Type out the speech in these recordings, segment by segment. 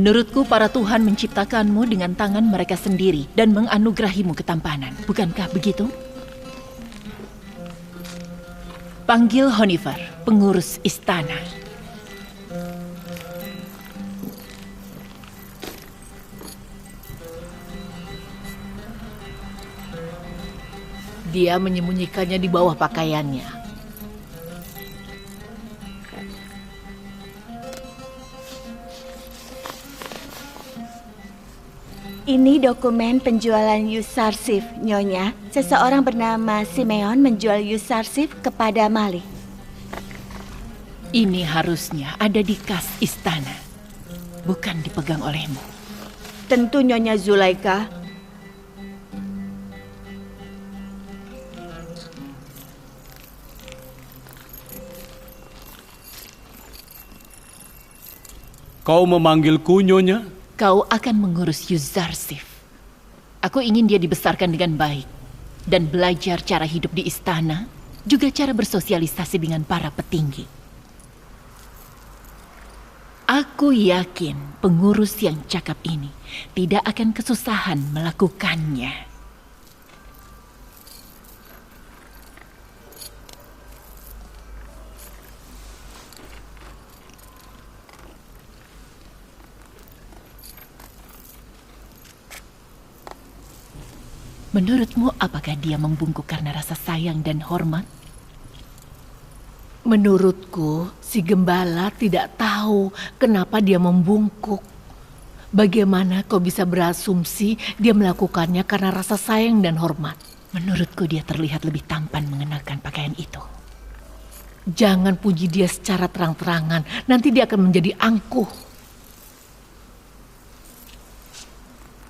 Menurutku para Tuhan menciptakanmu dengan tangan mereka sendiri dan menganugerahimu ketampanan. Bukankah begitu? Panggil Honeyfar, pengurus istana. Dia menyembunyikannya di bawah pakaiannya. Ini dokumen penjualan Yusarsif, Nyonya. Seseorang bernama Simeon menjual Yusarsif kepada Malik. Ini harusnya ada di kas istana, bukan dipegang olehmu. Tentu, Nyonya Zulaika. Kau memanggilku, Nyonya? Kau akan mengurus Yusarsif. Aku ingin dia dibesarkan dengan baik dan belajar cara hidup di istana, juga cara bersosialisasi dengan para petinggi. Aku yakin pengurus yang cakap ini tidak akan kesusahan melakukannya. Menurutmu, apakah dia membungkuk karena rasa sayang dan hormat? Menurutku, si gembala tidak tahu kenapa dia membungkuk. Bagaimana kau bisa berasumsi dia melakukannya karena rasa sayang dan hormat? Menurutku dia terlihat lebih tampan mengenakan pakaian itu. Jangan puji dia secara terang-terangan, nanti dia akan menjadi angkuh.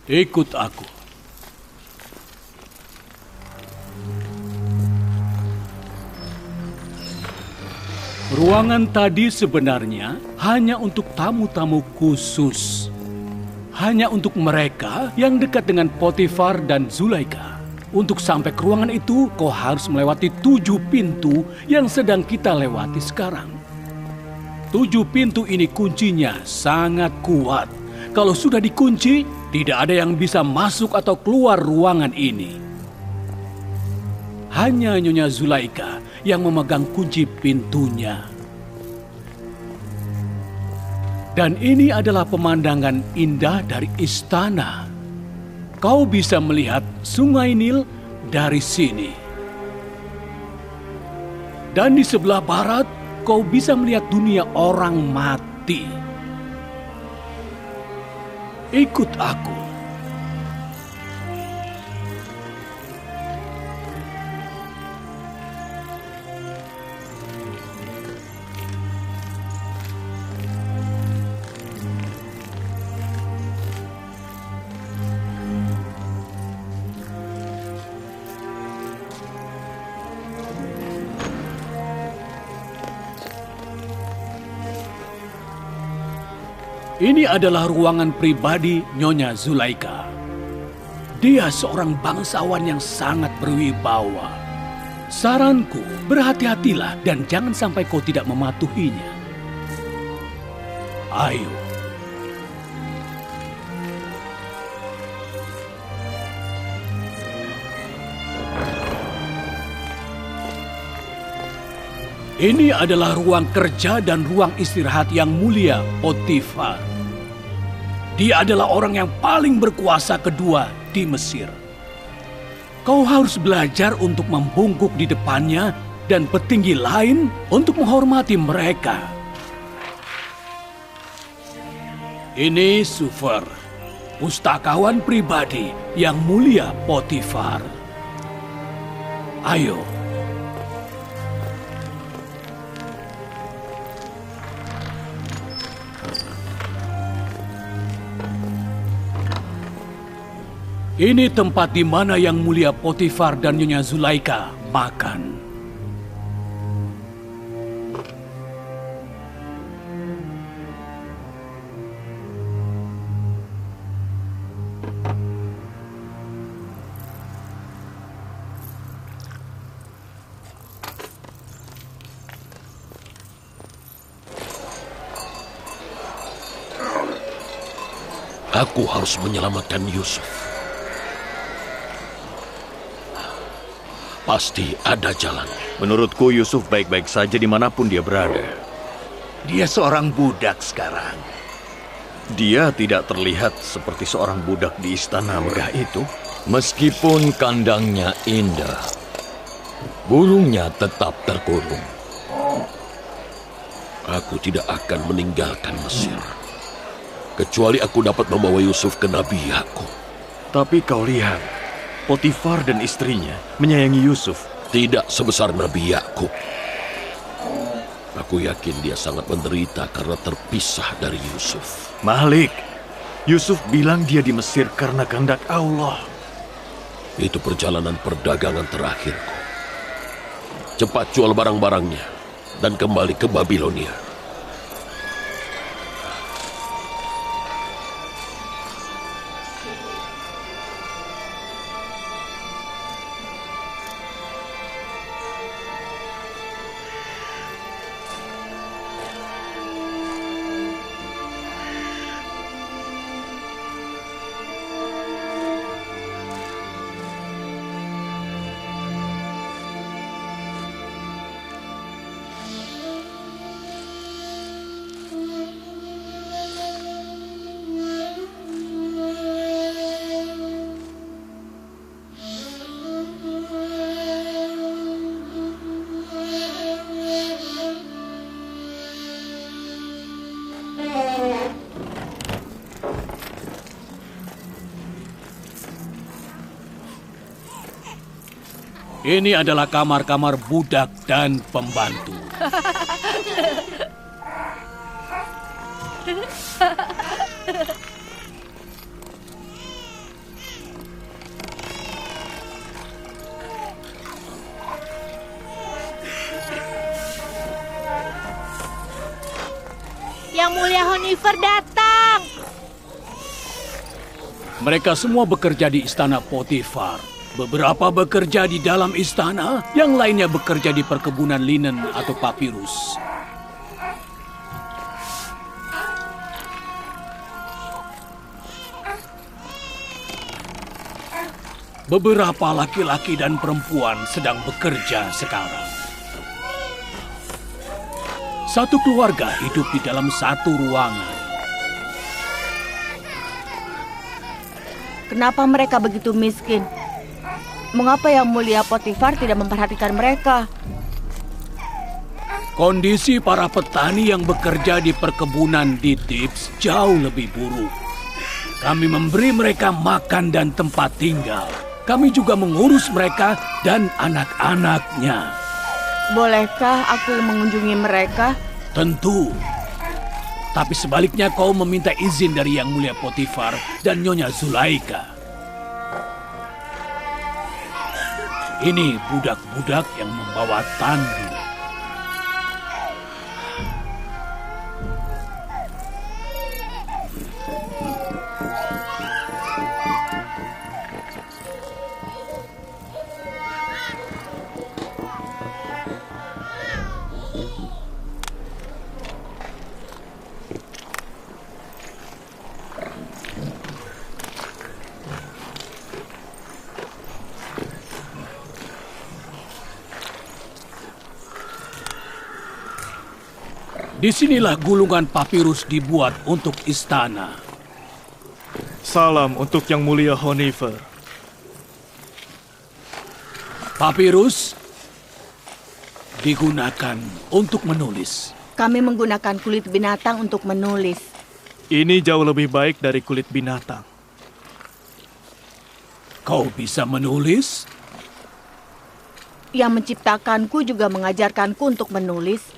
Ikut aku. Ruangan tadi sebenarnya hanya untuk tamu-tamu khusus. Hanya untuk mereka yang dekat dengan Potifar dan Zulaika. Untuk sampai ke ruangan itu, kau harus melewati 7 pintu yang sedang kita lewati sekarang. 7 pintu ini kuncinya sangat kuat. Kalau sudah dikunci, tidak ada yang bisa masuk atau keluar ruangan ini. Hanya Nyonya Zulaika yang memegang kunci pintunya. Dan ini adalah pemandangan indah dari istana. Kau bisa melihat Sungai Nil dari sini. Dan di sebelah barat, kau bisa melihat dunia orang mati. Ikut aku. Ini adalah ruangan pribadi Nyonya Zulaika. Dia seorang bangsawan yang sangat berwibawa. Saranku, berhati-hatilah dan jangan sampai kau tidak mematuhinya. Ayo. Ini adalah ruang kerja dan ruang istirahat yang mulia Potifar. Dia adalah orang yang paling berkuasa kedua di Mesir. Kau harus belajar untuk membungkuk di depannya dan petinggi lain untuk menghormati mereka. Ini Sufer, pustakawan pribadi yang mulia Potifar. Ayo. Ini tempat di mana yang mulia Potifar dan Nyonya Zulaika makan. Aku harus menyelamatkan Yusuf. Pasti ada jalan. Menurutku Yusuf baik-baik saja dimanapun dia berada. Dia seorang budak sekarang. Dia tidak terlihat seperti seorang budak di istana megah itu. Meskipun kandangnya indah, burungnya tetap terkurung. Aku tidak akan meninggalkan Mesir, kecuali aku dapat membawa Yusuf ke Nabi Yakub. Tapi kau lihat, Potifar dan istrinya menyayangi Yusuf. Tidak sebesar Nabi Yakub. Aku yakin dia sangat menderita karena terpisah dari Yusuf. Malik, Yusuf bilang dia di Mesir karena kehendak Allah. Itu perjalanan perdagangan terakhirku. Cepat jual barang-barangnya dan kembali ke Babilonia. Ini adalah kamar-kamar budak dan pembantu. Yang Mulia Honifer datang. Mereka semua bekerja di istana Potifar. Beberapa bekerja di dalam istana, yang lainnya bekerja di perkebunan linen atau papirus. Beberapa laki-laki dan perempuan sedang bekerja sekarang. Satu keluarga hidup di dalam satu ruangan. Kenapa mereka begitu miskin? Mengapa Yang Mulia Potifar tidak memperhatikan mereka? Kondisi para petani yang bekerja di perkebunan di Thebes jauh lebih buruk. Kami memberi mereka makan dan tempat tinggal. Kami juga mengurus mereka dan anak-anaknya. Bolehkah aku mengunjungi mereka? Tentu. Tapi sebaliknya kau meminta izin dari Yang Mulia Potifar dan Nyonya Zulaika. Ini budak-budak yang membawa tandu. Disinilah gulungan papirus dibuat untuk istana. Salam untuk Yang Mulia Honifer. Papirus digunakan untuk menulis. Kami menggunakan kulit binatang untuk menulis. Ini jauh lebih baik dari kulit binatang. Kau bisa menulis? Yang menciptakanku juga mengajarkanku untuk menulis.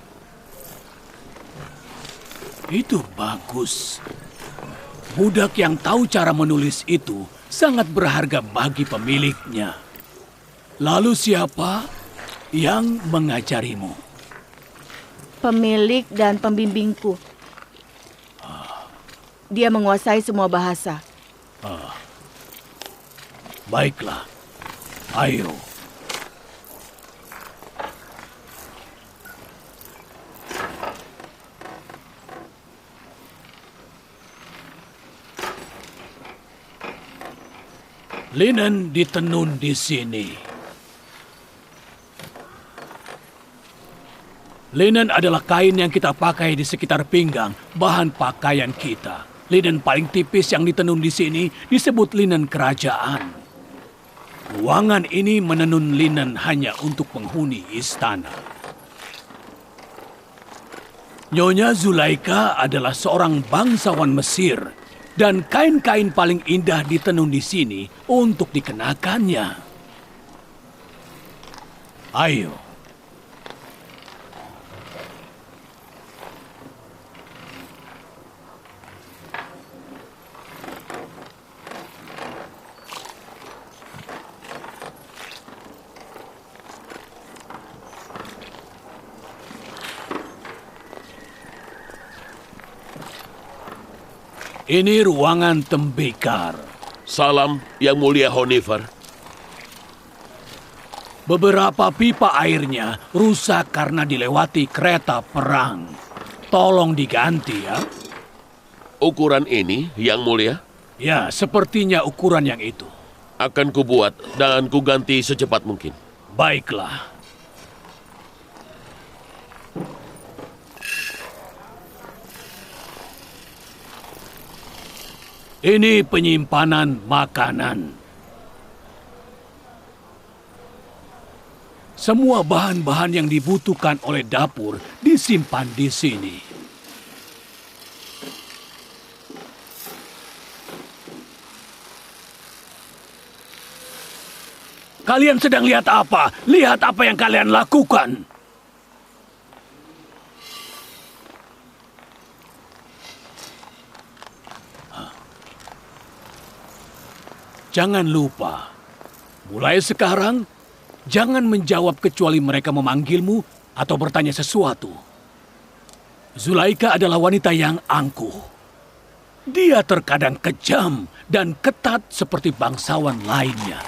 Itu bagus. Budak yang tahu cara menulis itu sangat berharga bagi pemiliknya. Lalu siapa yang mengajarimu? Pemilik dan pembimbingku. Dia menguasai semua bahasa. Baiklah, ayo. Linen ditenun di sini. Linen adalah kain yang kita pakai di sekitar pinggang, bahan pakaian kita. Linen paling tipis yang ditenun di sini disebut linen kerajaan. Ruangan ini menenun linen hanya untuk penghuni istana. Nyonya Zulaika adalah seorang bangsawan Mesir, dan kain-kain paling indah ditenun di sini untuk dikenakannya. Ayo. Ini ruangan tembikar. Salam, Yang Mulia Honifer. Beberapa pipa airnya rusak karena dilewati kereta perang. Tolong diganti ya. Ukuran ini, Yang Mulia? Ya, sepertinya ukuran yang itu. Akan kubuat dan kuganti secepat mungkin. Baiklah. Ini penyimpanan makanan. Semua bahan-bahan yang dibutuhkan oleh dapur disimpan di sini. Kalian sedang lihat apa? Lihat apa yang kalian lakukan. Jangan lupa, mulai sekarang, jangan menjawab kecuali mereka memanggilmu atau bertanya sesuatu. Zulaika adalah wanita yang angkuh. Dia terkadang kejam dan ketat seperti bangsawan lainnya.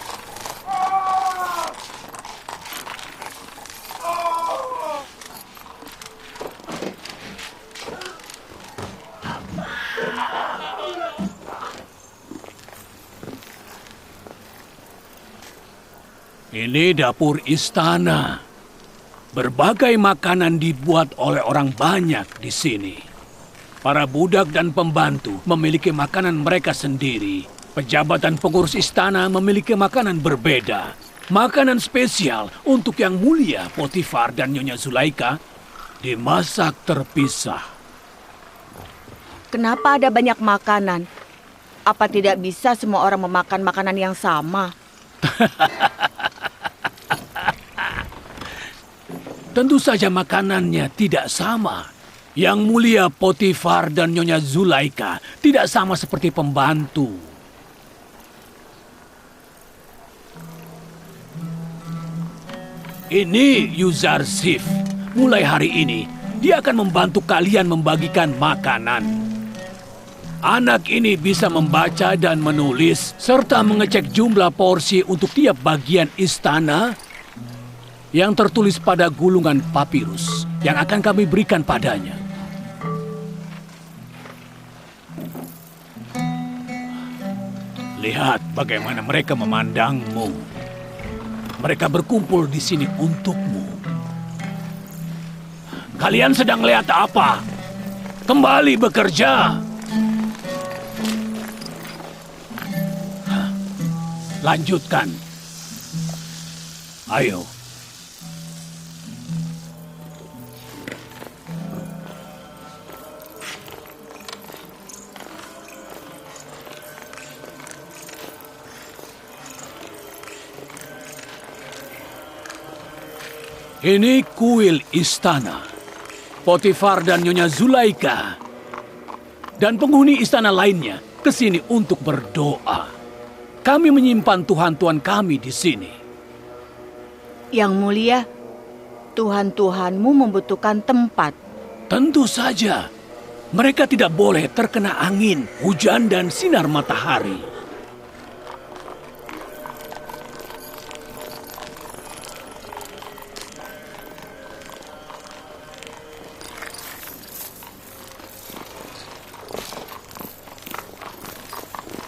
Ini dapur istana. Berbagai makanan dibuat oleh orang banyak di sini. Para budak dan pembantu memiliki makanan mereka sendiri. Pejabat dan pengurus istana memiliki makanan berbeda. Makanan spesial untuk Yang Mulia Potifar dan Nyonya Zulaika dimasak terpisah. Kenapa ada banyak makanan? Apa tidak bisa semua orang memakan makanan yang sama? Tentu saja makanannya tidak sama. Yang Mulia Potifar dan Nyonya Zulaika tidak sama seperti pembantu. Ini Yuzarsif. Mulai hari ini, dia akan membantu kalian membagikan makanan. Anak ini bisa membaca dan menulis, serta mengecek jumlah porsi untuk tiap bagian istana yang tertulis pada gulungan papirus yang akan kami berikan padanya. Lihat bagaimana mereka memandangmu. Mereka berkumpul di sini untukmu. Kalian sedang lihat apa? Kembali bekerja. Lanjutkan. Ayo. Ini kuil istana. Potifar dan Nyonya Zulaika dan penghuni istana lainnya ke sini untuk berdoa. Kami menyimpan tuhan-tuhan kami di sini. Yang Mulia, tuhan-tuhanmu membutuhkan tempat. Tentu saja. Mereka tidak boleh terkena angin, hujan, dan sinar matahari.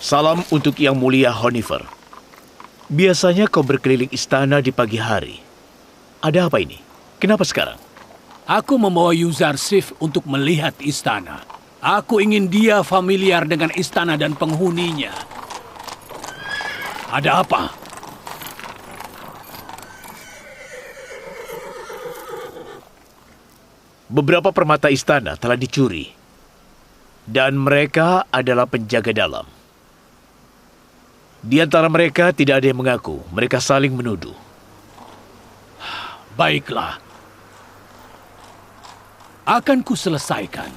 Salam untuk Yang Mulia Honifer. Biasanya kau berkeliling istana di pagi hari. Ada apa ini? Kenapa sekarang? Aku membawa Yuzarsif untuk melihat istana. Aku ingin dia familiar dengan istana dan penghuninya. Ada apa? Beberapa permata istana telah dicuri. Dan mereka adalah penjaga dalam. Di antara mereka tidak ada yang mengaku. Mereka saling menuduh. Baiklah. Akan kuselesaikan.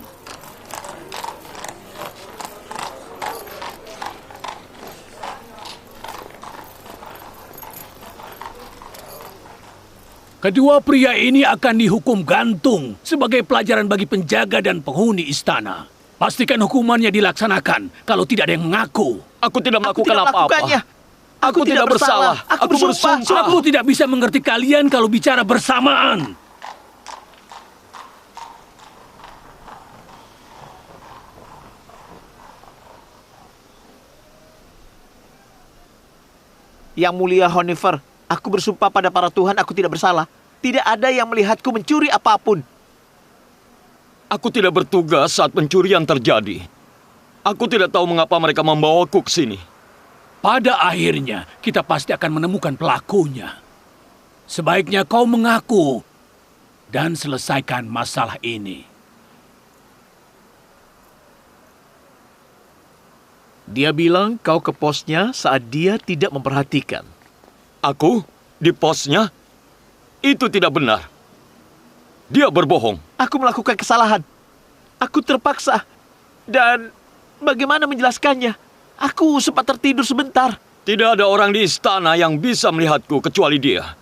Kedua pria ini akan dihukum gantung sebagai pelajaran bagi penjaga dan penghuni istana. Pastikan hukumannya dilaksanakan kalau tidak ada yang mengaku. Aku tidak melakukan apa-apa. Aku tidak bersalah. Aku bersumpah. Aku tidak bisa mengerti kalian kalau bicara bersamaan. Yang mulia Honifer, aku bersumpah pada para Tuhan aku tidak bersalah. Tidak ada yang melihatku mencuri apapun. Aku tidak bertugas saat pencurian terjadi. Aku tidak tahu mengapa mereka membawaku ke sini. Pada akhirnya, kita pasti akan menemukan pelakunya. Sebaiknya kau mengaku dan selesaikan masalah ini. Dia bilang kau ke posnya saat dia tidak memperhatikan. Aku? Di posnya? Itu tidak benar. Dia berbohong. Aku melakukan kesalahan. Aku terpaksa. Dan bagaimana menjelaskannya? Aku sempat tertidur sebentar. Tidak ada orang di istana yang bisa melihatku kecuali dia.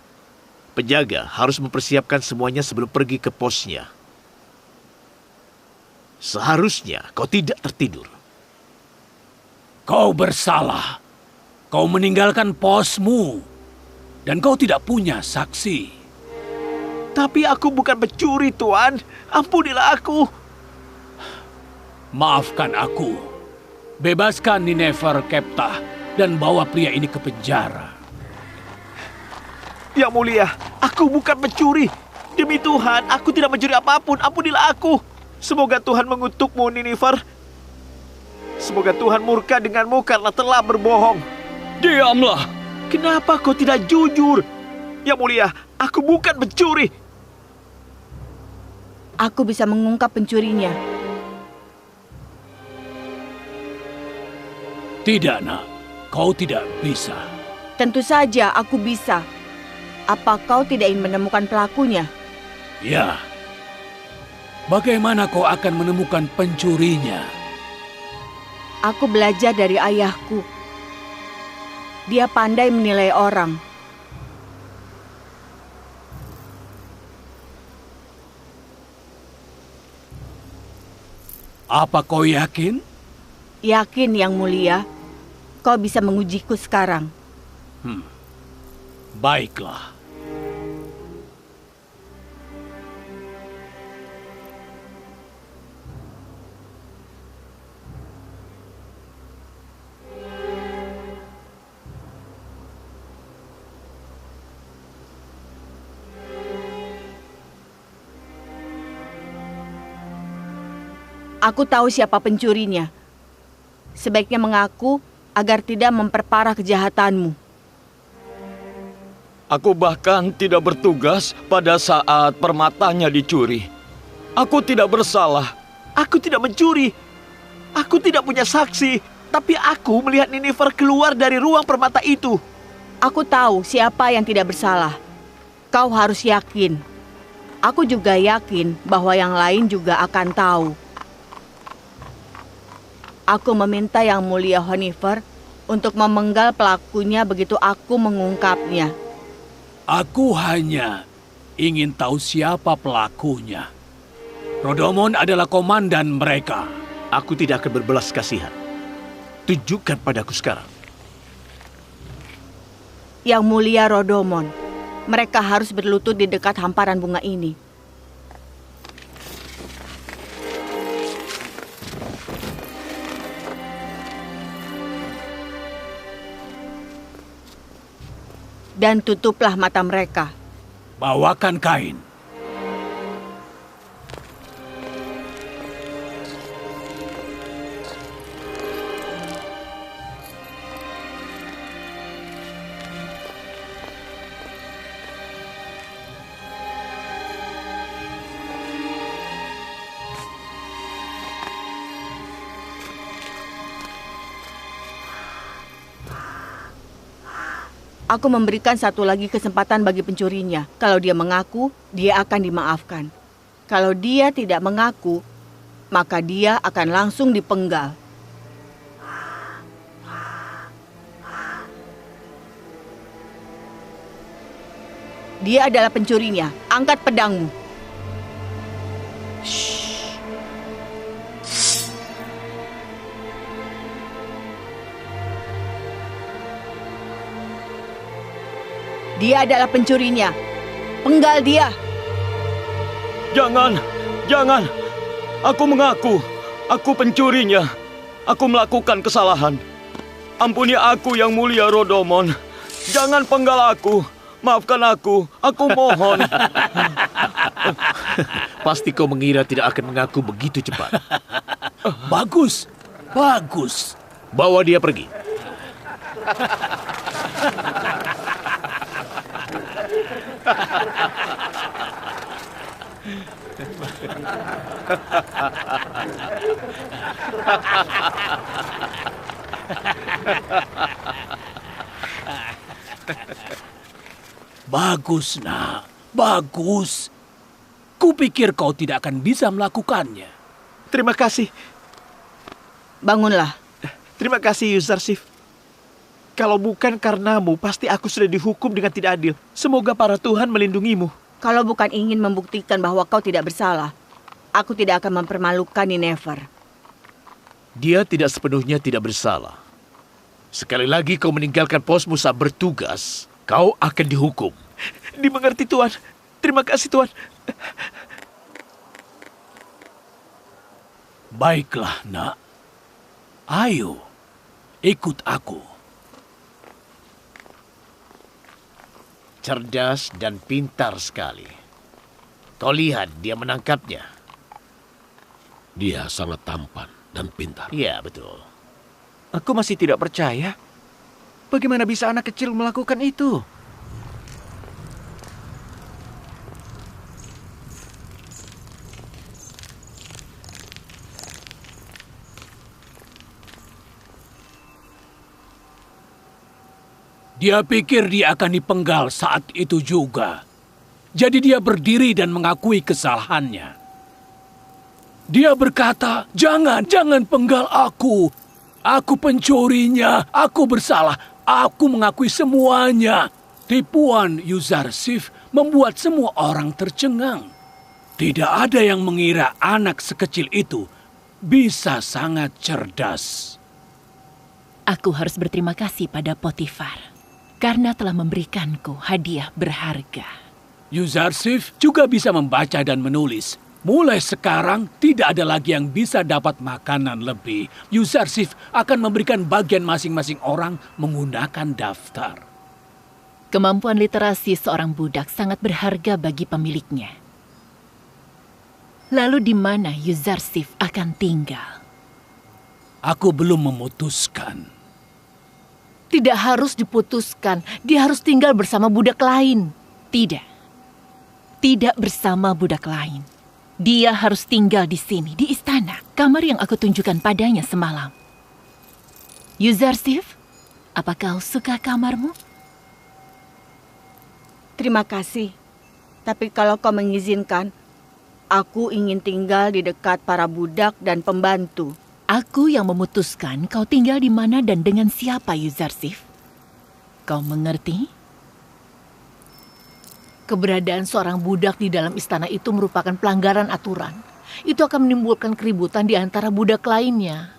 Penjaga harus mempersiapkan semuanya sebelum pergi ke posnya. Seharusnya kau tidak tertidur. Kau bersalah. Kau meninggalkan posmu. Dan kau tidak punya saksi. Tapi aku bukan pencuri, Tuan. Ampunilah aku. Maafkan aku. Bebaskan Ninefer Keptah dan bawa pria ini ke penjara. Yang mulia, aku bukan pencuri. Demi Tuhan, aku tidak mencuri apapun. Ampunilah aku. Semoga Tuhan mengutukmu, Ninefer. Semoga Tuhan murka denganmu karena telah berbohong. Diamlah. Kenapa kau tidak jujur? Yang mulia, aku bukan pencuri. Aku bisa mengungkap pencurinya. Tidak, nak. Kau tidak bisa. Tentu saja aku bisa. Apa kau tidak ingin menemukan pelakunya? Ya. Bagaimana kau akan menemukan pencurinya? Aku belajar dari ayahku. Dia pandai menilai orang. Apa kau yakin? Yakin, Yang Mulia. Kau bisa mengujiku sekarang. Baiklah. Aku tahu siapa pencurinya. Sebaiknya mengaku agar tidak memperparah kejahatanmu. Aku bahkan tidak bertugas pada saat permatanya dicuri. Aku tidak bersalah. Aku tidak mencuri. Aku tidak punya saksi. Tapi aku melihat Ninefer keluar dari ruang permata itu. Aku tahu siapa yang tidak bersalah. Kau harus yakin. Aku juga yakin bahwa yang lain juga akan tahu. Aku meminta Yang Mulia Honifer untuk memenggal pelakunya begitu aku mengungkapnya. Aku hanya ingin tahu siapa pelakunya. Rodomon adalah komandan mereka. Aku tidak akan berbelas kasihan. Tunjukkan padaku sekarang. Yang Mulia Rodomon, mereka harus berlutut di dekat hamparan bunga ini. dan tutuplah mata mereka. Bawakan kain. Aku memberikan satu lagi kesempatan bagi pencurinya. Kalau dia mengaku, dia akan dimaafkan. Kalau dia tidak mengaku, maka dia akan langsung dipenggal. Dia adalah pencurinya. Angkat pedangmu. Dia adalah pencurinya. Penggal dia. Jangan, jangan. Aku mengaku. Aku pencurinya. Aku melakukan kesalahan. Ampuni aku yang mulia Rodomon. Jangan penggal aku. Maafkan aku mohon. Pasti kau mengira tidak akan mengaku begitu cepat. Bagus, bagus. Bawa dia pergi. Bagus, nak. Bagus. Kupikir kau tidak akan bisa melakukannya. Terima kasih. Bangunlah. Terima kasih, Yuzarsif. Kalau bukan karenamu, pasti aku sudah dihukum dengan tidak adil. Semoga para Tuhan melindungimu. Kalau bukan ingin membuktikan bahwa kau tidak bersalah, aku tidak akan mempermalukan Ninever. Dia tidak sepenuhnya tidak bersalah. Sekali lagi kau meninggalkan posmu saat bertugas, kau akan dihukum. Dimengerti, Tuan. Terima kasih, Tuan. Baiklah, nak. Ayo, ikut aku. Cerdas dan pintar sekali. Kau lihat dia menangkapnya. Dia sangat tampan dan pintar. Iya, betul. Aku masih tidak percaya. Bagaimana bisa anak kecil melakukan itu? Dia pikir dia akan dipenggal saat itu juga. Jadi dia berdiri dan mengakui kesalahannya. Dia berkata, jangan penggal aku. Aku pencurinya, aku bersalah, aku mengakui semuanya. Tipuan Yuzarsif membuat semua orang tercengang. Tidak ada yang mengira anak sekecil itu bisa sangat cerdas. Aku harus berterima kasih pada Potifar karena telah memberikanku hadiah berharga. Yuzarsif juga bisa membaca dan menulis. Mulai sekarang tidak ada lagi yang bisa dapat makanan lebih. Yuzarsif akan memberikan bagian masing-masing orang menggunakan daftar. Kemampuan literasi seorang budak sangat berharga bagi pemiliknya. Lalu di mana Yuzarsif akan tinggal? Aku belum memutuskan. Tidak harus diputuskan, dia harus tinggal bersama budak lain. Tidak bersama budak lain. Dia harus tinggal di sini, di istana, kamar yang aku tunjukkan padanya semalam. Yuzarsif, apa kau suka kamarmu? Terima kasih. Tapi kalau kau mengizinkan, aku ingin tinggal di dekat para budak dan pembantu. Aku yang memutuskan kau tinggal di mana dan dengan siapa, Yuzarsif. Kau mengerti? Keberadaan seorang budak di dalam istana itu merupakan pelanggaran aturan. Itu akan menimbulkan keributan di antara budak lainnya.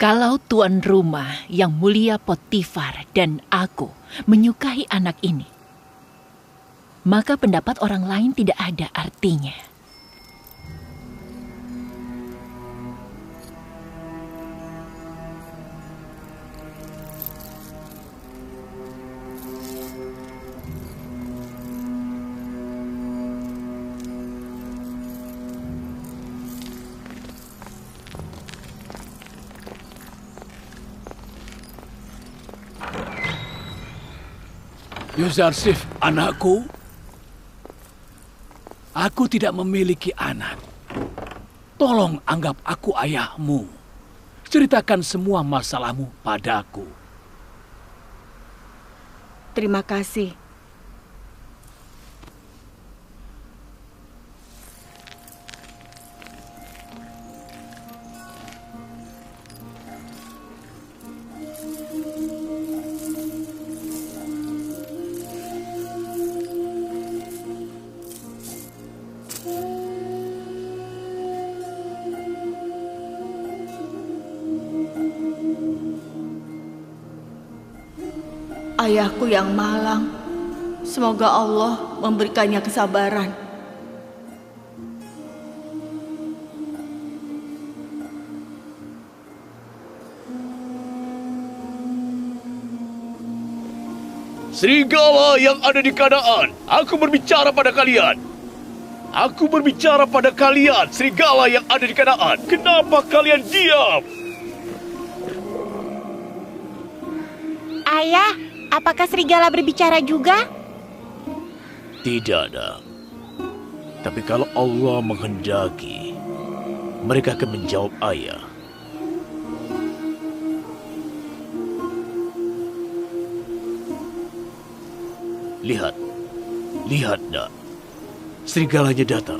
Kalau tuan rumah yang mulia Potifar dan aku menyukai anak ini, maka pendapat orang lain tidak ada artinya. Yuzarsif, anakku. Aku tidak memiliki anak. Tolong anggap aku ayahmu. Ceritakan semua masalahmu padaku. Terima kasih. Ayahku yang malang, semoga Allah memberikannya kesabaran. Serigala yang ada di Kanaan, aku berbicara pada kalian. Aku berbicara pada kalian, serigala yang ada di Kanaan. Kenapa kalian diam? Ayah, apakah serigala berbicara juga? Tidak ada. Tapi kalau Allah menghendaki, mereka akan menjawab ayah. Lihat, lihat nak. Serigalanya datang.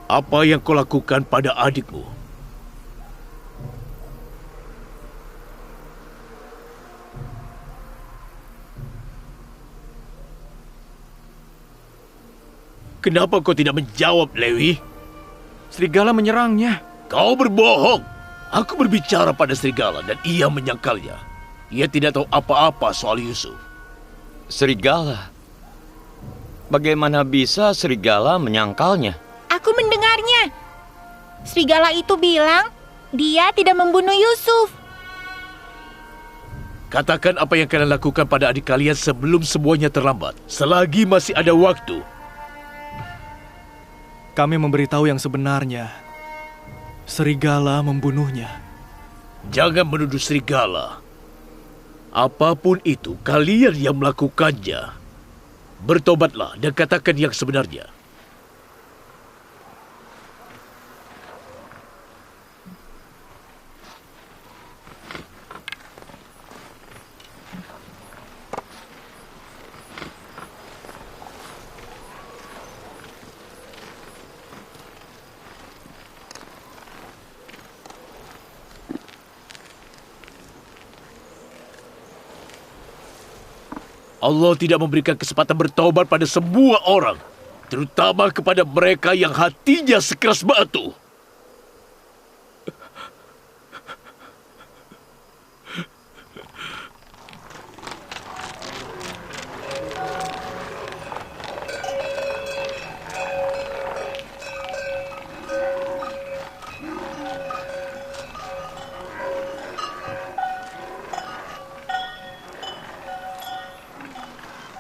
Apa yang kau lakukan pada adikmu? Kenapa kau tidak menjawab, Lewi? Serigala menyerangnya. Kau berbohong. Aku berbicara pada serigala dan ia menyangkalnya. Ia tidak tahu apa-apa soal Yusuf. Serigala? Bagaimana bisa serigala menyangkalnya? Aku mendengarnya. Serigala itu bilang dia tidak membunuh Yusuf. Katakan apa yang kalian lakukan pada adik kalian sebelum semuanya terlambat. Selagi masih ada waktu. Kami memberitahu yang sebenarnya. Serigala membunuhnya. Jangan menuduh serigala. Apapun itu, kalian yang melakukannya. Bertobatlah dan katakan yang sebenarnya. Allah tidak memberikan kesempatan bertobat pada semua orang, terutama kepada mereka yang hatinya sekeras batu.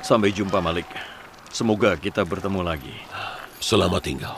Sampai jumpa, Malik. Semoga kita bertemu lagi. Selamat tinggal.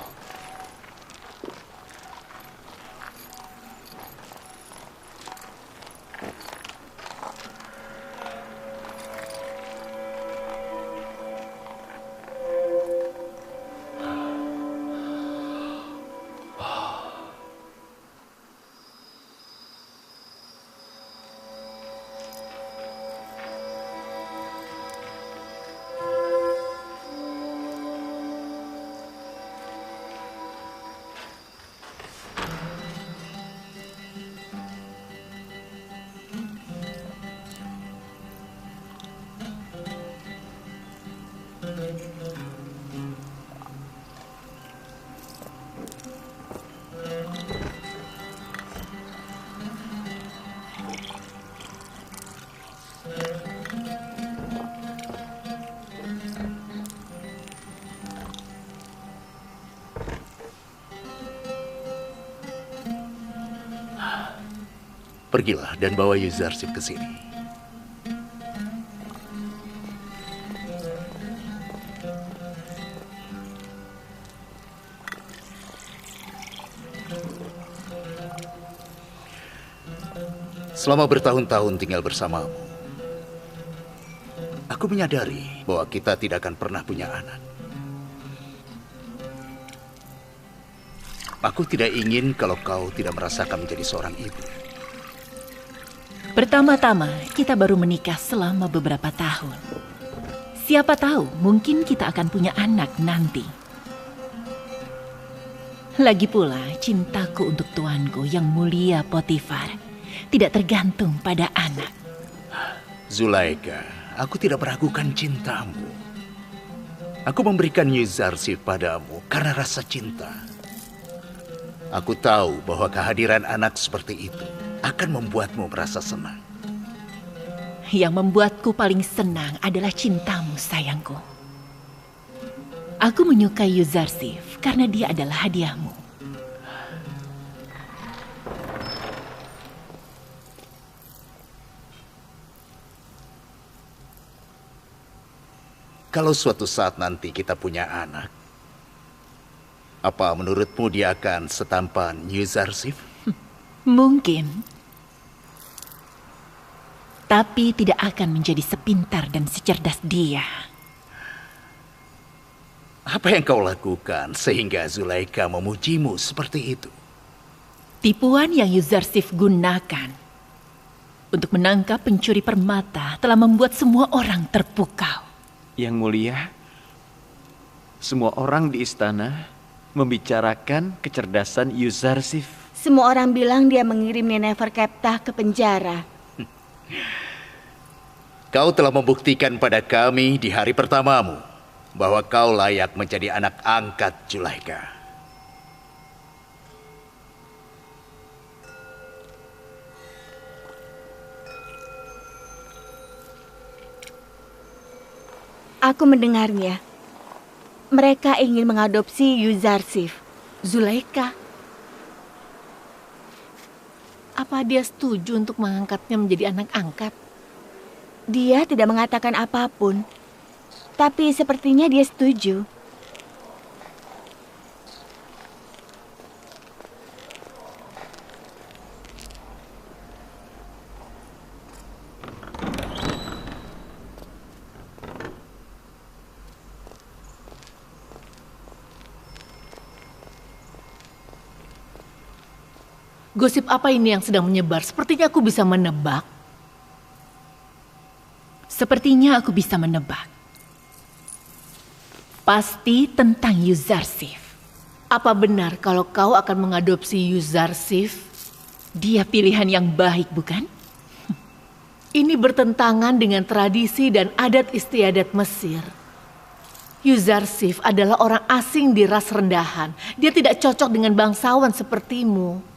Pergilah dan bawa Yuzarsif ke sini. Selama bertahun-tahun tinggal bersamamu, aku menyadari bahwa kita tidak akan pernah punya anak. Aku tidak ingin kalau kau tidak merasakan menjadi seorang ibu. Pertama-tama, kita baru menikah selama beberapa tahun. Siapa tahu, mungkin kita akan punya anak nanti. Lagi pula, cintaku untuk tuanku yang mulia Potifar tidak tergantung pada anak. Zulaika, aku tidak meragukan cintamu. Aku memberikan Yuzarsif padamu karena rasa cinta. Aku tahu bahwa kehadiran anak seperti itu akan membuatmu merasa senang. Yang membuatku paling senang adalah cintamu, sayangku. Aku menyukai Yuzarsif karena dia adalah hadiahmu. Kalau suatu saat nanti kita punya anak, apa menurutmu dia akan setampan Yuzarsif? Mungkin. Tapi tidak akan menjadi sepintar dan secerdas dia. Apa yang kau lakukan sehingga Zulaika memujimu seperti itu? Tipuan yang Yuzarsif gunakan untuk menangkap pencuri permata telah membuat semua orang terpukau. Yang mulia, semua orang di istana membicarakan kecerdasan Yuzarsif. Semua orang bilang dia mengirim Neferkeptah ke penjara. Kau telah membuktikan pada kami di hari pertamamu bahwa kau layak menjadi anak angkat Zulaika. Aku mendengarnya. Mereka ingin mengadopsi Yuzarsif. Zulaika, apa dia setuju untuk mengangkatnya menjadi anak angkat? Dia tidak mengatakan apapun, tapi sepertinya dia setuju. Gosip apa ini yang sedang menyebar? Sepertinya aku bisa menebak. Sepertinya aku bisa menebak. Pasti tentang Yuzarsif. Apa benar kalau kau akan mengadopsi Yuzarsif? Dia pilihan yang baik, bukan? Ini bertentangan dengan tradisi dan adat istiadat Mesir. Yuzarsif adalah orang asing di ras rendahan. Dia tidak cocok dengan bangsawan sepertimu.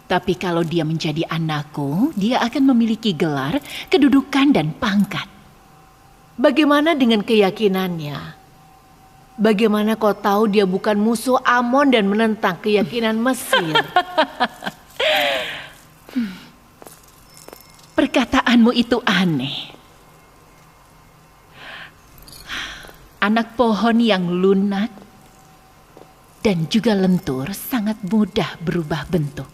Tapi kalau dia menjadi anakku, dia akan memiliki gelar, kedudukan, dan pangkat. Bagaimana dengan keyakinannya? Bagaimana kau tahu dia bukan musuh Amon dan menentang keyakinan Mesir? Perkataanmu itu aneh. Anak pohon yang lunak dan juga lentur sangat mudah berubah bentuk.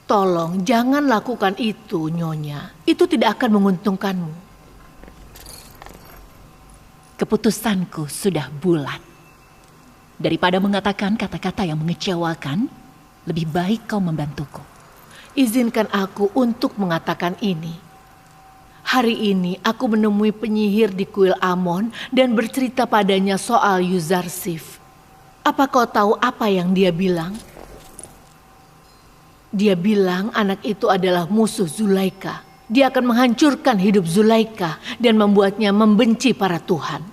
Tolong jangan lakukan itu, Nyonya. Itu tidak akan menguntungkanmu. Keputusanku sudah bulat. Daripada mengatakan kata-kata yang mengecewakan, lebih baik kau membantuku. Izinkan aku untuk mengatakan ini. Hari ini aku menemui penyihir di kuil Amon dan bercerita padanya soal Yuzarsif. Apa kau tahu apa yang dia bilang? Dia bilang anak itu adalah musuh Zulaika. Dia akan menghancurkan hidup Zulaika dan membuatnya membenci para tuhan.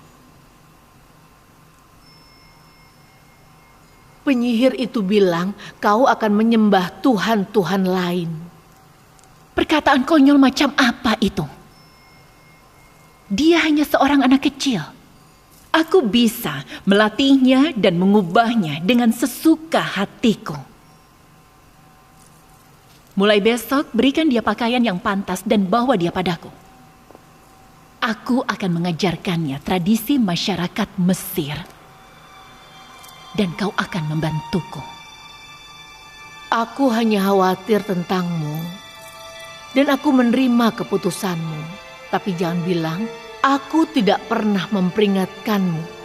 Penyihir itu bilang kau akan menyembah tuhan-tuhan lain. Perkataan konyol macam apa itu? Dia hanya seorang anak kecil. Aku bisa melatihnya dan mengubahnya dengan sesuka hatiku. Mulai besok, berikan dia pakaian yang pantas dan bawa dia padaku. Aku akan mengajarkannya tradisi masyarakat Mesir. Dan kau akan membantuku. Aku hanya khawatir tentangmu. Dan aku menerima keputusanmu. Tapi jangan bilang, aku tidak pernah memperingatkanmu.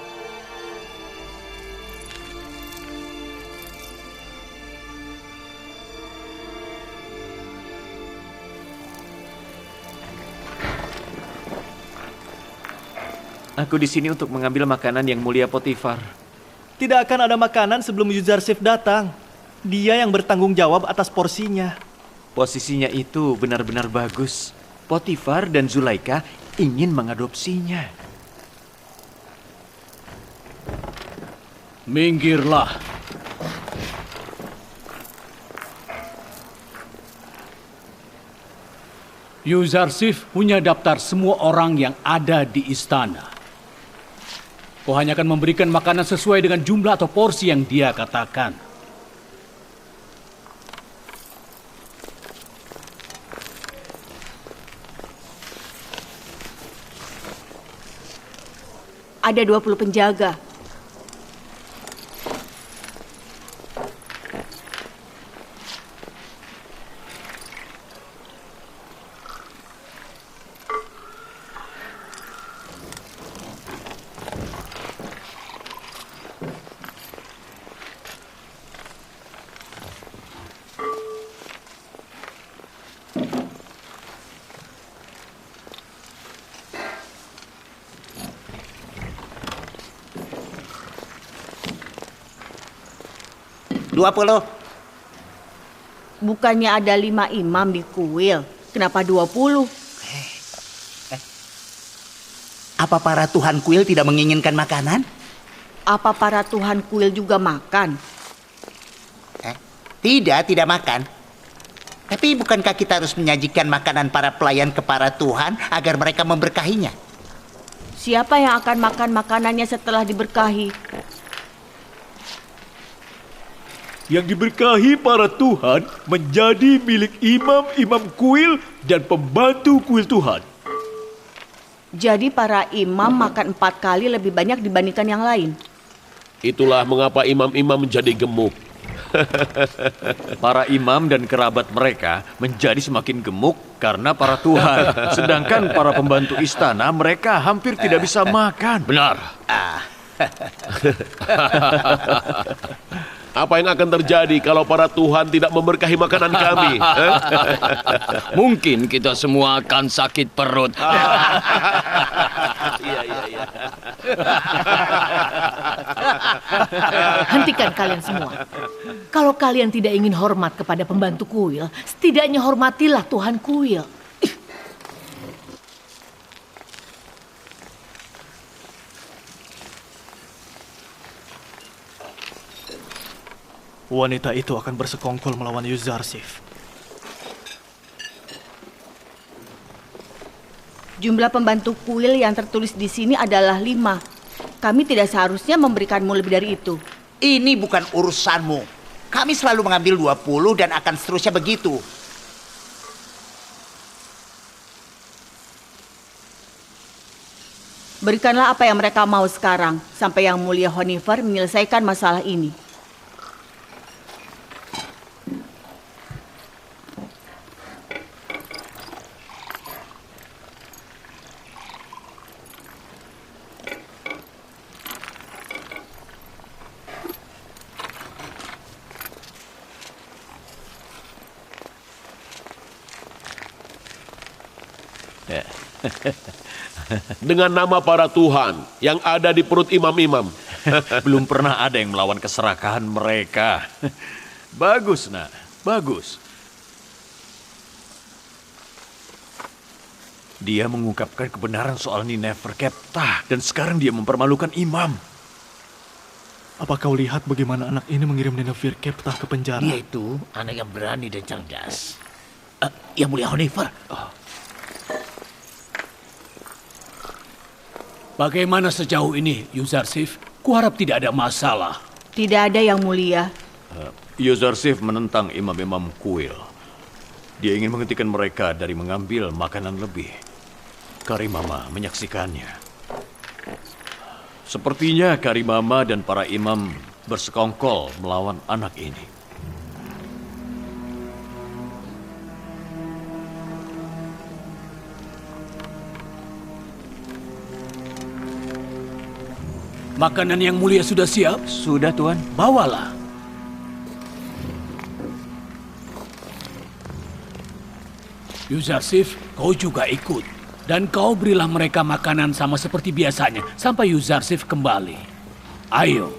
Aku di sini untuk mengambil makanan yang mulia Potifar. Tidak akan ada makanan sebelum Yuzarsif datang. Dia yang bertanggung jawab atas porsinya. Posisinya itu benar-benar bagus. Potifar dan Zulaika ingin mengadopsinya. Minggirlah. Yuzarsif punya daftar semua orang yang ada di istana. Kau hanya akan memberikan makanan sesuai dengan jumlah atau porsi yang dia katakan. Ada 20 penjaga. Bukannya ada 5 imam di kuil. Kenapa 20? Apa para tuhan kuil tidak menginginkan makanan? Apa para tuhan kuil juga makan? Tidak makan. Tapi bukankah kita harus menyajikan makanan para pelayan ke para tuhan agar mereka memberkahinya? Siapa yang akan makan makanannya setelah diberkahi? Yang diberkahi para tuhan menjadi milik imam-imam kuil dan pembantu kuil Tuhan. Jadi para imam makan 4 kali lebih banyak dibandingkan yang lain. Itulah mengapa imam-imam menjadi gemuk. Para imam dan kerabat mereka menjadi semakin gemuk karena para tuhan. Sedangkan para pembantu istana mereka hampir tidak bisa makan. Benar. Apa yang akan terjadi kalau para tuhan tidak memberkahi makanan kami? Mungkin kita semua akan sakit perut. Iya. Hentikan kalian semua. Kalau kalian tidak ingin hormat kepada pembantu kuil, setidaknya hormatilah Tuhan kuil. Wanita itu akan bersekongkol melawan Yuzarsif. Jumlah pembantu kuil yang tertulis di sini adalah 5. Kami tidak seharusnya memberikanmu lebih dari itu. Ini bukan urusanmu. Kami selalu mengambil 20 dan akan seterusnya begitu. Berikanlah apa yang mereka mau sekarang, sampai Yang Mulia Honifar menyelesaikan masalah ini. Dengan nama para tuhan yang ada di perut imam-imam. Belum pernah ada yang melawan keserakahan mereka. Bagus, nak. Bagus. Dia mengungkapkan kebenaran soal Neferkeptah dan sekarang dia mempermalukan imam. Apa kau lihat bagaimana anak ini mengirim Neferkeptah ke penjara? Dia itu anak yang berani dan cerdas. Yang Mulia Honifar. Bagaimana sejauh ini, Yuzarsif? Kuharap tidak ada masalah. Tidak ada Yang Mulia. Yuzarsif menentang imam-imam kuil. Dia ingin menghentikan mereka dari mengambil makanan lebih. Karimama menyaksikannya. Sepertinya Karimama dan para imam bersekongkol melawan anak ini. Makanan yang mulia sudah siap? Sudah, Tuan. Bawalah. Yuzarsif, kau juga ikut. Dan kau berilah mereka makanan sama seperti biasanya sampai Yuzarsif kembali. Ayo.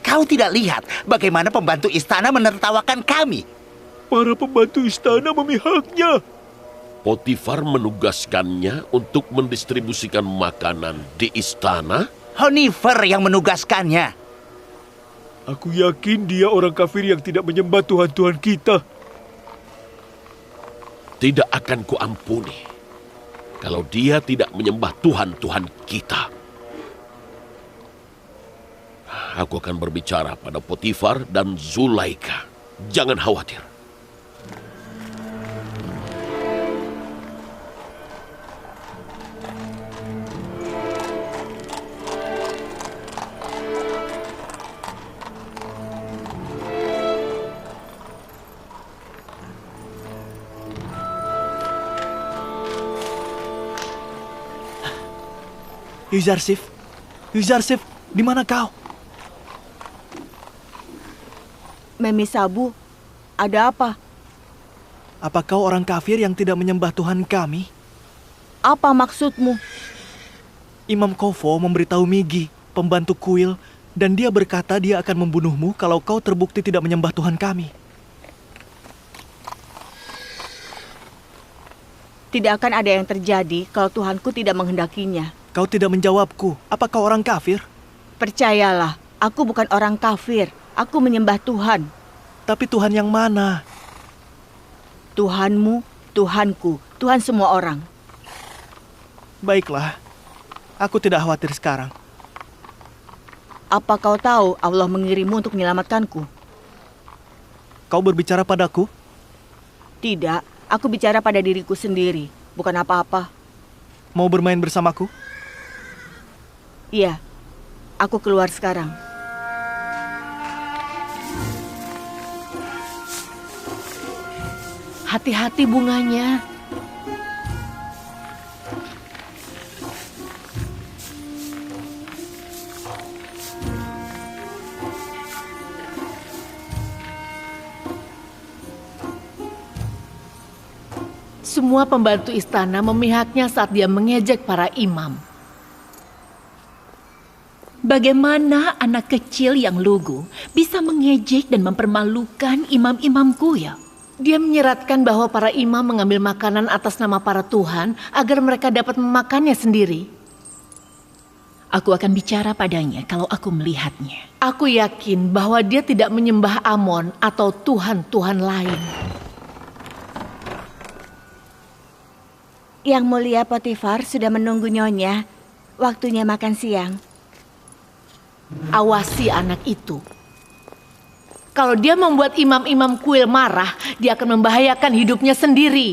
Kau tidak lihat bagaimana pembantu istana menertawakan kami? Para pembantu istana memihaknya. Potifar menugaskannya untuk mendistribusikan makanan di istana? Honifer yang menugaskannya. Aku yakin dia orang kafir yang tidak menyembah Tuhan-Tuhan kita. Tidak akan kuampuni kalau dia tidak menyembah Tuhan-Tuhan kita. Aku akan berbicara pada Potifar dan Zulaika. Jangan khawatir. Yuzarsif, di mana kau? Memi Sabu, ada apa? Apa kau orang kafir yang tidak menyembah Tuhan kami? Apa maksudmu? Imam Kofo memberitahu Migi, pembantu kuil, dan dia berkata dia akan membunuhmu kalau kau terbukti tidak menyembah Tuhan kami. Tidak akan ada yang terjadi kalau Tuhanku tidak menghendakinya. Kau tidak menjawabku. Apa kau orang kafir? Percayalah, aku bukan orang kafir. Aku menyembah Tuhan. Tapi Tuhan yang mana? Tuhanmu, Tuhanku, Tuhan semua orang. Baiklah, aku tidak khawatir sekarang. Apa kau tahu Allah mengirimmu untuk menyelamatkanku? Kau berbicara padaku? Tidak, aku bicara pada diriku sendiri, bukan apa-apa. Mau bermain bersamaku? Iya, aku keluar sekarang. Hati-hati bunganya. Semua pembantu istana memihaknya saat dia mengejek para imam. Bagaimana anak kecil yang lugu bisa mengejek dan mempermalukan imam-imamku ya? Dia menyeratkan bahwa para imam mengambil makanan atas nama para tuhan agar mereka dapat memakannya sendiri. Aku akan bicara padanya kalau aku melihatnya. Aku yakin bahwa dia tidak menyembah Amon atau tuhan-tuhan lain. Yang mulia Potifar sudah menunggu Nyonya. Waktunya makan siang. Awasi anak itu. Kalau dia membuat imam-imam kuil marah, dia akan membahayakan hidupnya sendiri.